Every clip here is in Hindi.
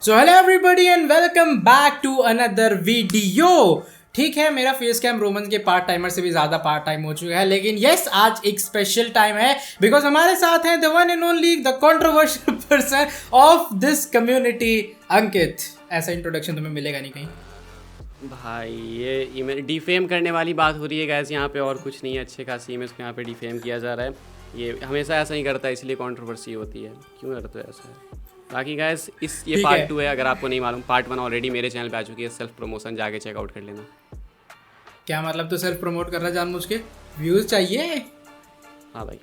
So hello everybody and welcome back to another video. ठीक है, मेरा फेस कैम रोमन के पार्ट टाइमर से भी ज़्यादा पार्ट टाइम हो चुका है, लेकिन यस आज एक स्पेशल टाइम है बिकॉज हमारे साथ है the one and only the controversial person of this community, Ankit. ऐसा इंट्रोडक्शन तुम्हें मिलेगा नहीं कहीं भाई। ये डिफेम करने वाली बात हो रही है गैस यहाँ पे, और कुछ नहीं है। अच्छे खासी इमेज को यहाँ पे डिफेम किया जा रहा है। ये हमेशा ऐसा ही करता है, इसलिए कंट्रोवर्सी होती है। क्यों करते हो ऐसा है? बाकी गैस ये पार्ट 2 है, अगर आपको नहीं मालूम। पार्ट 1 ऑलरेडी मेरे चैनल पे आ चुकी है, सेल्फ प्रमोशन, जाके चेकआउट कर लेना। क्या मतलब? तो सेल्फ प्रमोट कर रहा है जानबूझ के? व्यूज चाहिए? हाँ भाई,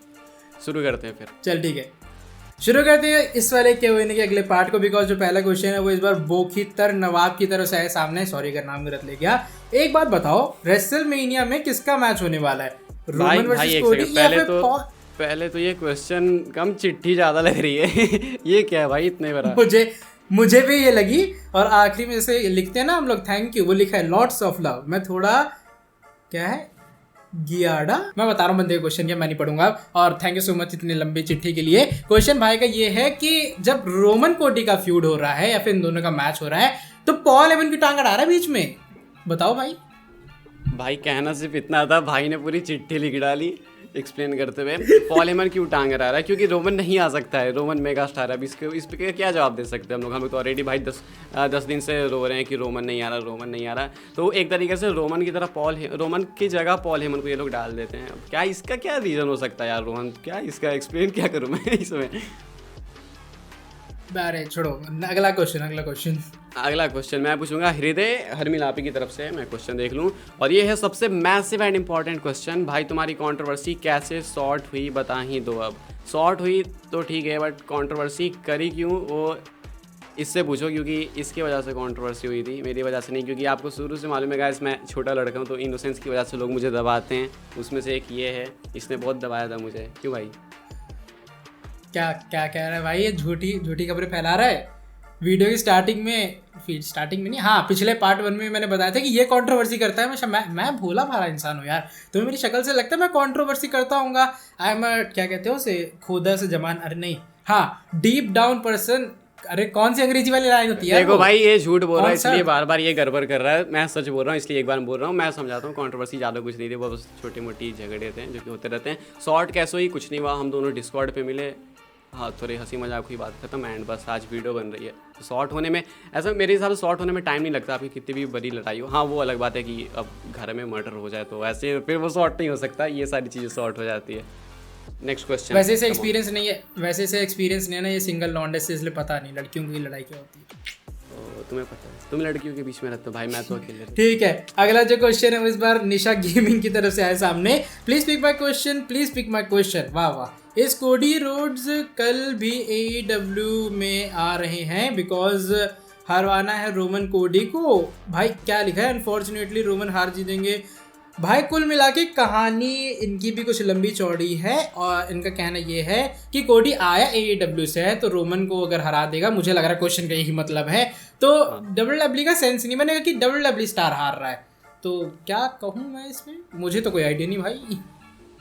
शुरू करते हैं फिर। चल ठीक है, शुरू करते हैं इस वाले के होने के अगले पार्ट को। बिकॉज जो पहला क्वेश्चन है वो इस बार बोखीतर नवाब की तरफ से आया सामने। सॉरी अगर नाम गलत ले गया। एक बात बताओ, रेसलमेनिया में किसका मैच होने वाला है? रोमन वर्सेस कोडी या फिर पहले तो ये क्वेश्चन कम चिट्ठी ज़्यादा लग रही है। ये क्या है भाई इतने बड़ा? मुझे भी ये लगी। और आखिरी में जैसे लिखते हैं ना हम लोग थैंक यू, वो लिखा है लॉट्स ऑफ लव। मैं थोड़ा क्या है गियाडा, मैं बता रहा हूँ बंदे क्वेश्चन क्या, मैं नहीं पढ़ूंगा। और थैंक यू सो मच इतनी लंबी चिट्ठी के लिए। क्वेश्चन भाई का ये है कि जब रोमन कोडी का फ्यूड हो रहा है या फिर इन दोनों का मैच हो रहा है तो पॉल हेमन की टांग अड़ा रहा है बीच में। बताओ भाई। भाई कहना सिर्फ इतना था, भाई ने पूरी चिट्ठी लिख डाली एक्सप्लेन करते हुए। पॉल हेमन क्यों टांग रहा है? क्योंकि रोमन नहीं आ सकता है, रोमन मेगा स्टार है। अब इस पे क्या जवाब दे सकते हैं हम लोग तो ऑलरेडी भाई 10 दिन से रो रहे हैं कि रोमन नहीं आ रहा, रोमन नहीं आ रहा। तो एक तरीके से रोमन की तरह रोमन की जगह पॉल हेमन को ये लोग डाल देते हैं। अब क्या इसका क्या रीज़न हो सकता है यार? रोहन क्या इसका एक्सप्लेन क्या करूँ मैं इसमें? अरे छोड़ो, अगला क्वेश्चन मैं पूछूंगा हृदय हरमिलापी की तरफ से। मैं क्वेश्चन देख लूं, और ये है सबसे मैसिव एंड इंपॉर्टेंट क्वेश्चन। भाई तुम्हारी कंट्रोवर्सी कैसे सॉर्ट हुई बता ही दो। अब सॉर्ट हुई तो ठीक है, बट कंट्रोवर्सी करी क्यों वो इससे पूछो, क्योंकि इसकी वजह से कंट्रोवर्सी हुई थी, मेरी वजह से नहीं। क्योंकि आपको शुरू से मालूम है गाइस, मैं छोटा लड़का हूँ, तो इनोसेंस की वजह से लोग मुझे दबाते हैं। उसमें से एक ये है, इसने बहुत दबाया था मुझे। क्यों भाई? क्या क्या कह रहा है भाई? ये झूठी खबरें फैला रहा है। वीडियो की स्टार्टिंग में नहीं, हाँ पिछले पार्ट 1 में मैंने बताया था कि ये कंट्रोवर्सी करता है। मैं भोला भाला इंसान हूँ यार, तुम्हें मेरी शक्ल से लगता है मैं कंट्रोवर्सी करता हूँगा। आई एम क्या कहते हो उसे, खुदा से जमान, अरे नहीं, हाँ डीप डाउन पर्सन। अरे कौन सी अंग्रेजी वाली लाइन होती है? देखो भाई, ये झूठ बोल रहा है, इसलिए बार बार ये गड़बड़ कर रहा है। मैं सच बोल रहा हूँ, इसलिए एक बार बोल रहा हूँ। मैं समझाता हूँ, कंट्रोवर्सी ज़्यादा कुछ नहीं थी, वो बस छोटी मोटी झगड़े थे जो कि होते रहते हैं। शॉर्ट कैसे हुई? कुछ नहीं हुआ, हम दोनों डिस्कॉर्ड पे मिले, हाँ थोड़ी हंसी मजाक हुई, बात खत्म, एंड बस आज वीडियो बन रही है। तो शॉर्ट होने में ऐसा मेरे हिसाब से शॉर्ट होने में टाइम नहीं लगता, आपकी कितनी भी बड़ी लड़ाई हो। हाँ वो अलग बात है कि अब घर में मर्डर हो जाए तो ऐसे फिर वो शॉर्ट नहीं हो सकता, ये सारी चीज़ें शॉर्ट हो जाती है। Next question. वैसे से एक्सपीरियंस नहीं है ना, ये सिंगल लॉन्डे से, इसलिए पता नहीं लड़कियों की लड़ाई क्या होती है। तुम्हें पता है, तुम लड़कियों के बीच में रहते हो भाई, मैं तो अकेले। ठीक है, अगला जो क्वेश्चन है वो इस बार निशा गेमिंग की तरफ से आया सामने। Please pick my question. वाह वाह। इस कोडी रोड्स कल भी AEW में आ रहे हैं बिकॉज हरवाना है रोमन कोडी को। भाई क्या लिखा है? अनफॉर्चुनेटली रोमन हार जीतेंगे। भाई कुल मिला के कहानी इनकी भी कुछ लंबी चौड़ी है, और इनका कहना ये है कि कोडी आया AEW से है तो रोमन को अगर हरा देगा, मुझे लग रहा है क्वेश्चन का यही मतलब है। तो WWE का सेंस नहीं बनेगा कि WWE स्टार हार रहा है। तो क्या कहूँ मैं इसमें? मुझे तो कोई आइडिया नहीं भाई।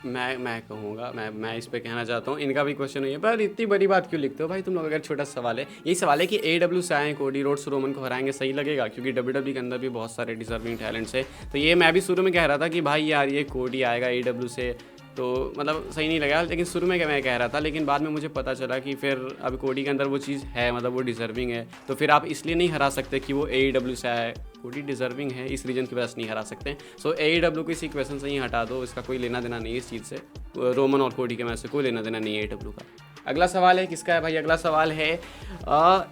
मैं कहूँगा, मैं इस पे कहना चाहता हूँ, इनका भी क्वेश्चन नहीं है, पर इतनी बड़ी बात क्यों लिखते हो भाई तुम लोग? अगर छोटा सवाल है, यही सवाल है कि AEW से आए कोडी रोड्स रोमन को हराएंगे, सही लगेगा? क्योंकि WWE के अंदर भी बहुत सारे डिजर्विंग टैलेंट्स है। तो ये मैं भी शुरू में कह रहा था कि भाई यार ये कोडी आएगा AEW से, तो मतलब सही नहीं लगा। लेकिन शुरू में मैं कह रहा था, लेकिन बाद में मुझे पता चला कि फिर अब कोडी के अंदर वो चीज़ है, मतलब वो डिजर्विंग है। तो फिर आप इसलिए नहीं हरा सकते कि वो AEW से आए, कोडी डिजर्विंग है, इस रीजन की वजह से नहीं हरा सकते। सो AEW को इसी क्वेश्चन से ही हटा दो, इसका कोई लेना देना नहीं है इस चीज़ से। रोमन और कोडी के मैच से कोई लेना देना नहीं है AEW का। अगला सवाल है किसका है भाई? अगला सवाल है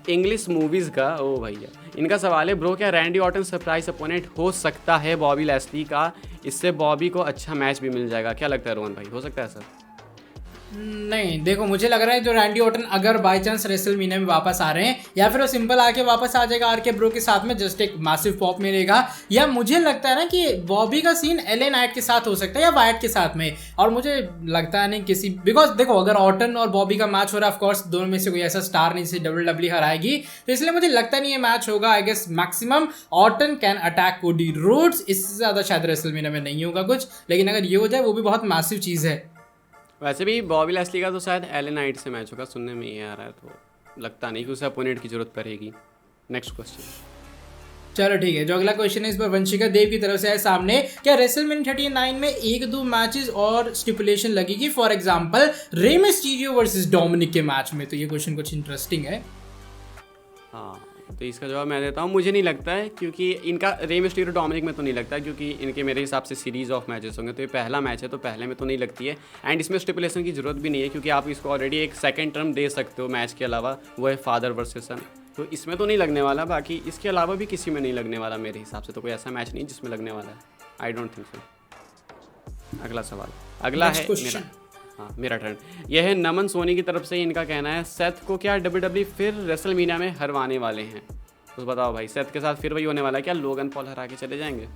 इंग्लिश मूवीज़ का। ओ भैया, इनका सवाल है, ब्रो क्या रैंडी ऑर्टन सरप्राइज अपोनेंट हो सकता है बॉबी लैस्ली का? इससे बॉबी को अच्छा मैच भी मिल जाएगा। क्या लगता है रोहन भाई, हो सकता है सर? नहीं देखो, मुझे लग रहा है जो रैंडी ऑर्टन अगर बाय चांस रेसलमेनिया में वापस आ रहे हैं, या फिर वो सिंपल आके वापस आ जाएगा आरके ब्रो के साथ में, जस्ट एक मैसिव पॉप मिलेगा। या मुझे लगता है ना कि बॉबी का सीन LA नाइट के साथ हो सकता है या वाइट के साथ में। और मुझे लगता है नहीं किसी, बिकॉज देखो अगर ऑर्टन और बॉबी का मैच हो रहा है, ऑफकोर्स दोनों में से कोई ऐसा स्टार नहीं जिसे WWE हराएगी, तो इसलिए मुझे लगता नहीं ये मैच होगा। I guess maximum Orton can attack Cody Rhodes, इससे ज़्यादा शायद रेसलमेनिया में नहीं होगा कुछ। लेकिन अगर ये हो जाए वो भी बहुत मैसिव चीज़ है। वैसे भी बॉबी लैस्ली का तो शायद LA नाइट से मैच होगा, सुनने में ये आ रहा है, तो लगता नहीं कि उसे अपोनेंट की जरूरत पड़ेगी। Next question. चलो ठीक है, जो अगला क्वेश्चन है इस पर वंशिका देव की तरफ से है सामने। क्या रेसलमेनिया 39 में एक दो मैचेस और स्टिपुलेशन लगेगी, for example Rey Mysterio versus Dominic के मैच में? तो ये क्वेश्चन कुछ इंटरेस्टिंग है। हाँ, तो इसका जवाब मैं देता हूँ। मुझे नहीं लगता है, क्योंकि इनका रे मिस्टीरियो डोमिनिक में तो नहीं लगता, क्योंकि इनके मेरे हिसाब से सीरीज ऑफ मैचेस होंगे, तो ये पहला मैच है तो पहले में तो नहीं लगती है। एंड इसमें स्टिपुलेशन की जरूरत भी नहीं है, क्योंकि आप इसको ऑलरेडी एक सेकंड टर्म दे सकते हो मैच के अलावा, वो है फादर वर्सेस सन, तो इसमें तो नहीं लगने वाला। बाकी इसके अलावा भी किसी में नहीं लगने वाला मेरे हिसाब से, तो कोई ऐसा मैच नहीं जिसमें लगने वाला है। I don't think so. अगला सवाल, अगला है मेरा, हाँ मेरा टर्न। यह है नमन सोनी की तरफ से। इनका कहना है सेथ को क्या डब्ल्यूडब्ल्यू फिर रेसलमेनिया में हरवाने वाले हैं? तो बताओ भाई, सेथ के साथ फिर वही होने वाला है क्या? लोगन पॉल हरा के चले जाएंगे?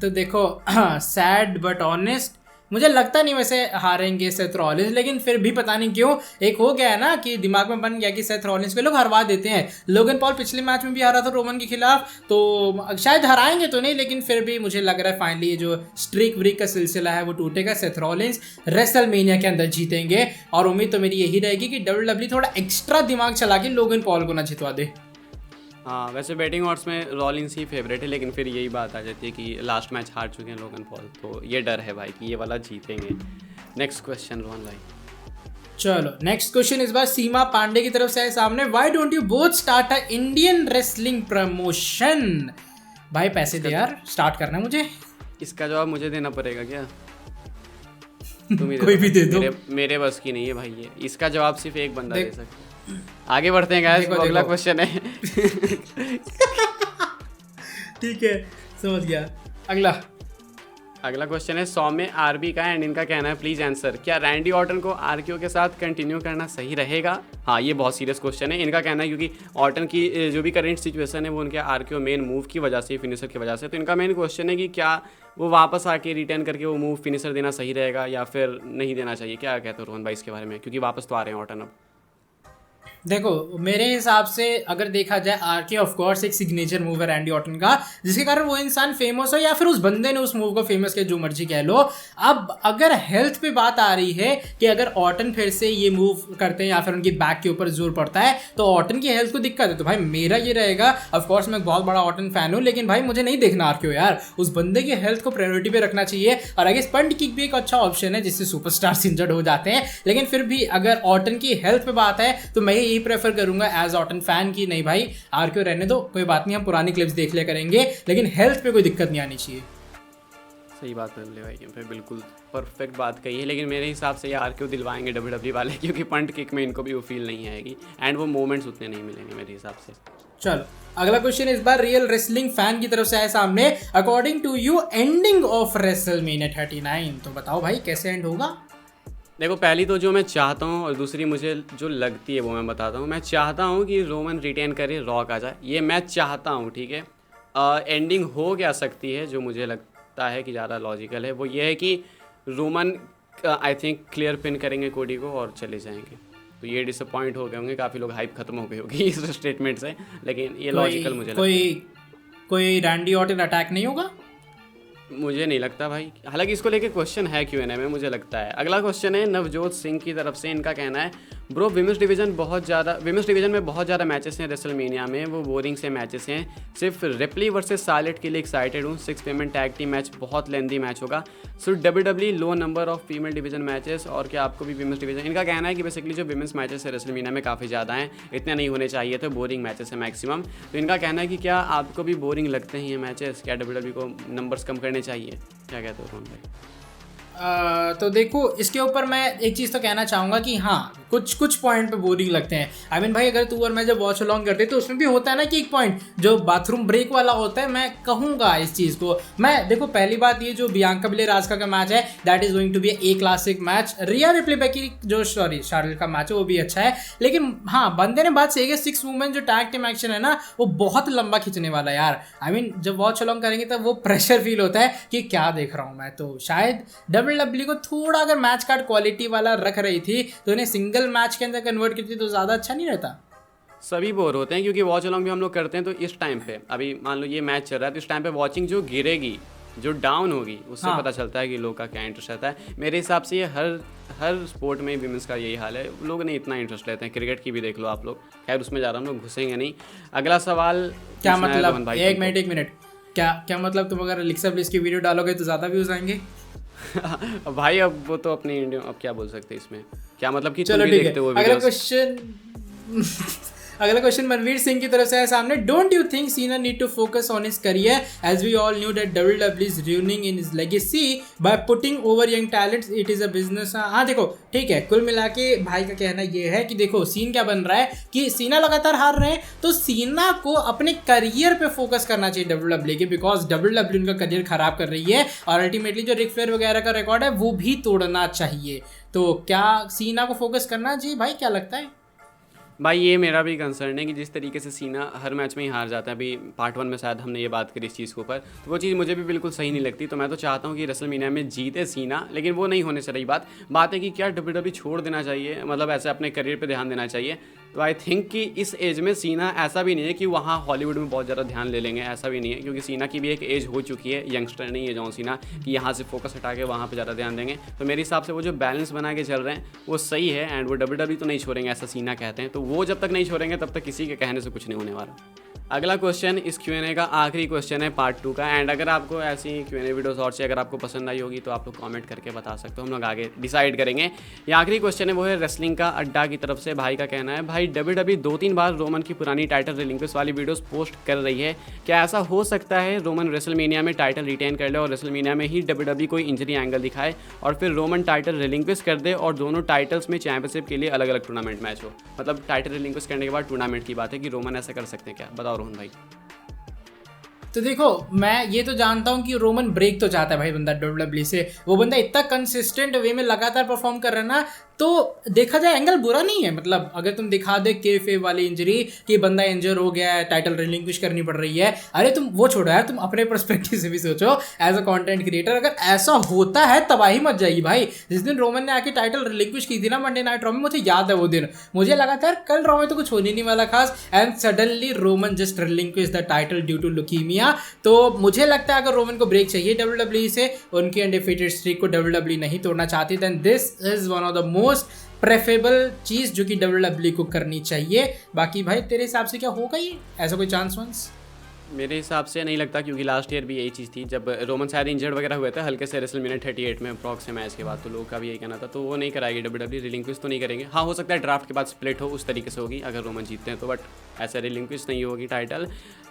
तो देखो सैड बट ऑनेस्ट, मुझे लगता नहीं वैसे हारेंगे सेथ रॉलिंस, लेकिन फिर भी पता नहीं क्यों एक हो गया है ना कि दिमाग में बन गया कि सेथ रॉलिंस को लोग हरवा देते हैं। लोगन पॉल पिछले मैच में भी हारा था रोमन के खिलाफ, तो शायद हराएंगे तो नहीं, लेकिन फिर भी मुझे लग रहा है फाइनली जो स्ट्रीक व्रीक का सिलसिला है वो टूटेगा। सेथ रॉलिंस रेसलमेनिया के अंदर जीतेंगे, और उम्मीद तो मेरी यही रहेगी कि डब्ल्यूडब्ल्यू थोड़ा एक्स्ट्रा दिमाग चला के लोगन पॉल को ना जितवा दे। हाँ, वैसे बैटिंग ऑर्ड्स में रॉलिंस ही फेवरेट है, लेकिन फिर यही बात आ जाती है कि लास्ट मैच हार चुके हैं लोगन पॉल, तो ये डर है भाई कि ये वाला जीतेंगे। नेक्स्ट क्वेश्चन रोहन भाई। चलो नेक्स्ट क्वेश्चन इस बार सीमा पांडे की तरफ से है सामने। Why don't you both start a Indian wrestling promotion? भाई पैसे दे यार, स्टार्ट करना है मुझे। इसका जवाब मुझे देना पड़ेगा क्या? तुम ही कोई भी दे दो। मेरे बस की नहीं है भाई ये। इसका जवाब सिर्फ एक बंदा दे सकता है। आगे बढ़ते हैं गाइस, अगला क्वेश्चन है। ठीक है, समझ गया। अगला क्वेश्चन है सौम्य आरबी का, एंड इनका कहना है प्लीज आंसर, क्या रैंडी ऑर्टन को आरक्यू के साथ कंटिन्यू करना सही रहेगा? हाँ, ये बहुत सीरियस क्वेश्चन है। इनका कहना है क्योंकि ऑर्टन की जो भी करंट सिचुएशन है वो उनके आरक्यू मेन मूव की वजह से, फिनिशर की वजह से, तो इनका मेन क्वेश्चन है कि क्या वो वापस आके रिटर्न करके वो मूव फिनिशर देना सही रहेगा या फिर नहीं देना चाहिए? क्या कहते हो रोहन भाई इसके बारे में, क्योंकि वापस तो आ रहे हैं ऑर्टन अब। देखो मेरे हिसाब से अगर देखा जाए, आरके ऑफ कोर्स एक सिग्नेचर मूव है रैंडी ऑर्टन का, जिसके कारण वो इंसान फेमस है, या फिर उस बंदे ने उस मूव को फेमस किया, जो मर्जी कह लो। अब अगर हेल्थ पे बात आ रही है कि अगर ऑर्टन फिर से ये मूव करते हैं या फिर उनकी बैक के ऊपर जोर पड़ता है तो ऑर्टन की हेल्थ को दिक्कत है, तो भाई मेरा ये रहेगा, ऑफ कोर्स मैं बहुत बड़ा ऑर्टन फैन हूँ, लेकिन भाई मुझे नहीं देखना आरके यार, उस बंदे की हेल्थ को प्रायोरिटी पे रखना चाहिए। और आगे स्पंट किक भी एक अच्छा ऑप्शन है जिससे सुपरस्टार्स इंजर्ड हो जाते हैं, लेकिन फिर भी अगर ऑर्टन की हेल्थ पे बात है तो मैं यही प्रेफर करूंगा एज ऑर्टन फैन की नहीं भाई आरक्यू रहने दो, कोई बात नहीं, हम पुरानी क्लिप्स देख लिया करेंगे, लेकिन हेल्थ पे कोई दिक्कत नहीं आनी चाहिए। सही बात है भाई, पे बिल्कुल परफेक्ट बात कही है, लेकिन मेरे हिसाब से ये आरक्यू दिलवाएंगे डब्ल्यूडब्ल्यू वाले, क्योंकि पंट किक में इनको भी वो फील नहीं आएगी एंड वो मोमेंट्स उतने नहीं मिलेंगे मेरे हिसाब से। चलो अगला क्वेश्चन इस बार रियल रेसलिंग फैन की तरफ से आए सामने। According to you ending of WrestleMania 39, तो बताओ भाई कैसे एंड होगा? देखो, पहली तो जो मैं चाहता हूँ और दूसरी मुझे जो लगती है वो मैं बताता हूँ। मैं चाहता हूँ कि रोमन रिटेन करे, रॉक आ जाए, ये मैं चाहता हूँ, ठीक है। एंडिंग हो क्या सकती है जो मुझे लगता है कि ज़्यादा लॉजिकल है, वो ये है कि Roman I think clear pin करेंगे कोडी को और चले जाएंगे, तो ये डिसअपॉइंट हो गए होंगे काफ़ी लोग, हाइप खत्म हो गई होगी इस स्टेटमेंट से, लेकिन ये लॉजिकल मुझे लगता है। कोई रैंडी ऑर्टन अटैक नहीं होगा? मुझे नहीं लगता भाई, हालांकि इसको लेके क्वेश्चन है Q&A में, मुझे लगता है। अगला क्वेश्चन है नवजोत सिंह की तरफ से। इनका कहना है ब्रो विमेंस डिवीजन में बहुत ज़्यादा मैचेस हैं रेसलमेनिया में, वो बोरिंग से मैचेस हैं, सिर्फ रिप्ली वर्सेस सार्लेट के लिए एक्साइटेड हूँ। 6 पेमेंट टैग टीम मैच बहुत लेंदी मैच होगा। So W W low number of female division matches, और क्या आपको भी विमेंस डिवीजन? इनका कहना है कि बेसिकली जो विमेंस मैचेस है रेसलमेनिया में काफ़ी ज़्यादा हैं, इतने नहीं होने चाहिए थे, बोरिंग मैचेस है मैक्सिमम। तो इनका कहना है कि क्या आपको भी बोरिंग लगते हैं ये मैचेस? क्या डब्ल्यूडब्ल्यू को नंबर्स कम करने चाहिए? क्या कहते हो रोहन भाई? तो देखो इसके ऊपर मैं एक चीज़ तो कहना चाहूँगा कि हाँ कुछ पॉइंट पे बोरिंग लगते हैं। आई मीन भाई अगर तू और मैं जब वॉच अलॉन्ग करते तो उसमें भी होता है ना कि एक पॉइंट जो बाथरूम ब्रेक वाला होता है, मैं कहूँगा इस चीज़ को। मैं देखो पहली बात ये जो बियांका बिलेर रास्का का मैच है that is going to be a classic match. Rhea Ripley Becky जो शार्लेट का मैच है वो भी अच्छा है, लेकिन हाँ बंदे ने बात सही है, 6 वुमेन जो टैग टीम एक्शन है ना वो बहुत लंबा खींचने वाला है यार। आई मीन जब वॉच अलॉन्ग करेंगे तब वो प्रेशर फील होता है कि क्या देख रहा हूँ मैं। तो शायद डब्ल्यूडब्ल्यू को थोड़ा अगर मैच कार्ड क्वालिटी वाला रख रही थी तो इन्हें सिंगल मैच के अंदर कन्वर्ट करती तो ज़्यादा अच्छा नहीं रहता? सभी बोर होते हैं क्योंकि वॉच अलॉन्ग भी हम लोग करते हैं, तो इस टाइम पे अभी मान लो ये मैच चल रहा है तो इस टाइम पे वॉचिंग जो गिरेगी जो डाउन होगी उससे हाँ। पता चलता है कि लोग का क्या इंटरेस्ट रहता है। मेरे हिसाब से ये हर स्पोर्ट में विमेंस का यही हाल है, लोग नहीं इतना इंटरेस्ट लेते हैं। क्रिकेट की भी देख लो आप लोग, खैर उसमें ज़्यादा हम लोग घुसेंगे नहीं। अगला सवाल क्या पूछना है रोहन मतलब, भाई एक मिनट, क्या मतलब, तुम अगर एलेक्सा ब्लिस की वीडियो डालोगे तो ज़्यादा व्यूज़ आएंगे? तुमको। भाई अब वो तो अपनी इंडिया, अब क्या बोल सकते हैं इसमें, क्या मतलब कि तुम चलो भी ठीक देखते हो है, अगला वीडियोस। क्वेश्चन अगला क्वेश्चन मनवीर सिंह की तरफ से है सामने। Don't you think Cena need to focus on his career as we all knew that WWE इज ruining in his legacy by putting over young talents, it is a business। हाँ देखो ठीक है, कुल मिला के भाई का कहना ये है कि देखो सीन क्या बन रहा है कि सीना लगातार हार रहे हैं, तो सीना को अपने करियर पे फोकस करना चाहिए WWE के, बिकॉज WWE उनका करियर खराब कर रही है और अल्टीमेटली जो रिक फ्लेयर वगैरह का रिकॉर्ड है वो भी तोड़ना चाहिए। तो क्या सीना को फोकस करना चाहिए भाई, क्या लगता है? भाई ये मेरा भी कंसर्न है कि जिस तरीके से सीना हर मैच में ही हार जाता है, अभी पार्ट 1 में शायद हमने ये बात करी इस चीज़ के ऊपर, तो वो चीज़ मुझे भी बिल्कुल सही नहीं लगती। तो मैं तो चाहता हूँ कि रेसलमेनिया में जीते सीना, लेकिन वो नहीं होने से रही बात है कि क्या WWE छोड़ देना चाहिए, मतलब ऐसे अपने करियर पे ध्यान देना चाहिए। तो आई थिंक कि इस एज में सीना ऐसा भी नहीं है कि वहाँ हॉलीवुड में बहुत ज़्यादा ध्यान ले लेंगे, ऐसा भी नहीं है, क्योंकि सीना की भी एक एज हो चुकी है, यंगस्टर नहीं है जॉन सीना कि यहाँ से फोकस हटा के वहाँ पे ज़्यादा ध्यान देंगे। तो मेरे हिसाब से वो जो बैलेंस बना के चल रहे हैं वो सही है, एंड वो WWE तो नहीं छोड़ेंगे, ऐसा सीना कहते हैं। तो वो जब तक नहीं छोड़ेंगे तब तक किसी के कहने से कुछ नहीं होने वाला। अगला क्वेश्चन इस Q&A का आखिरी क्वेश्चन है पार्ट 2 का, एंड अगर आपको ऐसी Q&A वीडियोस और से अगर आपको पसंद आई होगी तो आप लोग कमेंट करके बता सकते हो, हम लोग आगे डिसाइड करेंगे। ये आखिरी क्वेश्चन है वो है रेसलिंग का अड्डा की तरफ से। भाई का कहना है, भाई WWE 2-3 बार रोमन की पुरानी टाइटल रिलिंक्विश वाली वीडियोस पोस्ट कर रही है, क्या ऐसा हो सकता है रोमन रेसलमेनिया में टाइटल रिटेन कर ले और रेसलमेनिया में ही WWE कोई इंजरी एंगल दिखाए और फिर रोमन टाइटल रिलिंक्विश कर दे और दोनों टाइटल्स में चैंपियनशिप के लिए अलग अलग टूर्नामेंट मैच हो? मतलब टाइटल रिलिंक्विश करने के बाद टूर्नामेंट की बात है कि रोमन ऐसा कर सकते हैं क्या? बताओ रोहन भाई। तो देखो मैं ये तो जानता हूँ कि रोमन ब्रेक तो चाहता है भाई बंदा WWE से, वो बंदा इतना कंसिस्टेंट वे में लगातार परफॉर्म कर रहा है ना, तो देखा जाए एंगल बुरा नहीं है। मतलब अगर तुम दिखा दे के वाली इंजरी कि बंदा इंजर हो गया है, टाइटल रिलिंक्विश करनी पड़ रही है, अरे तुम वो छोड़ो यार, तुम अपने पर्सपेक्टिव से भी सोचो एज अ कंटेंट क्रिएटर। अगर ऐसा होता है तबाही मच जाएगी भाई। जिस दिन रोमन ने आके टाइटल रिलिंक्विश की थी ना मंडे नाइट रॉ में, मुझे याद है वो दिन, मुझे लगा था कल रॉ में तो कुछ होने नहीं वाला खास, and suddenly Roman just relinquish the title due to leukaemia. तो मुझे लगता है अगर रोमन को ब्रेक चाहिए WWE से, उनकी अनडिफीटेड स्ट्रीक को WWE नहीं तोड़ना चाहती, then this is one of the most preferable चीज़ जो कि WWE को करनी चाहिए। बाकी भाई तेरे हिसाब से क्या होगा ये, ऐसा कोई चांस वांस? मेरे हिसाब से नहीं लगता, क्योंकि लास्ट ईयर भी यही चीज़ थी, जब रोमन शायद इंजर्ड वगैरह हुए थे हल्के से रेसलमेनिया 38 में प्रॉक्स से मैच के बाद, तो लोगों का भी यही कहना था। तो वो नहीं कराएगी WWE, रिलिंक्विश तो नहीं करेंगे। हाँ हो सकता है ड्राफ्ट के बाद स्प्लिट हो, उस तरीके से होगी अगर रोमन जीतते हैं तो, बट ऐसे रिलिंक्विश नहीं होगी टाइटल।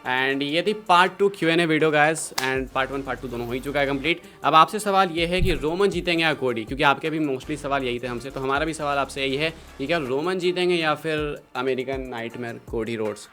एंड ये थी part 2 Q&A video guys, and part 1 part 2 दोनों हो ही चुका है कंप्लीट। अब आपसे सवाल ये है कि रोमन जीतेंगे या कोडी, क्योंकि आपके भी मोस्टली सवाल यही थे हमसे, तो हमारा भी सवाल आपसे यही है कि क्या रोमन जीतेंगे या फिर अमेरिकन नाइटमेयर कोडी रोड्स?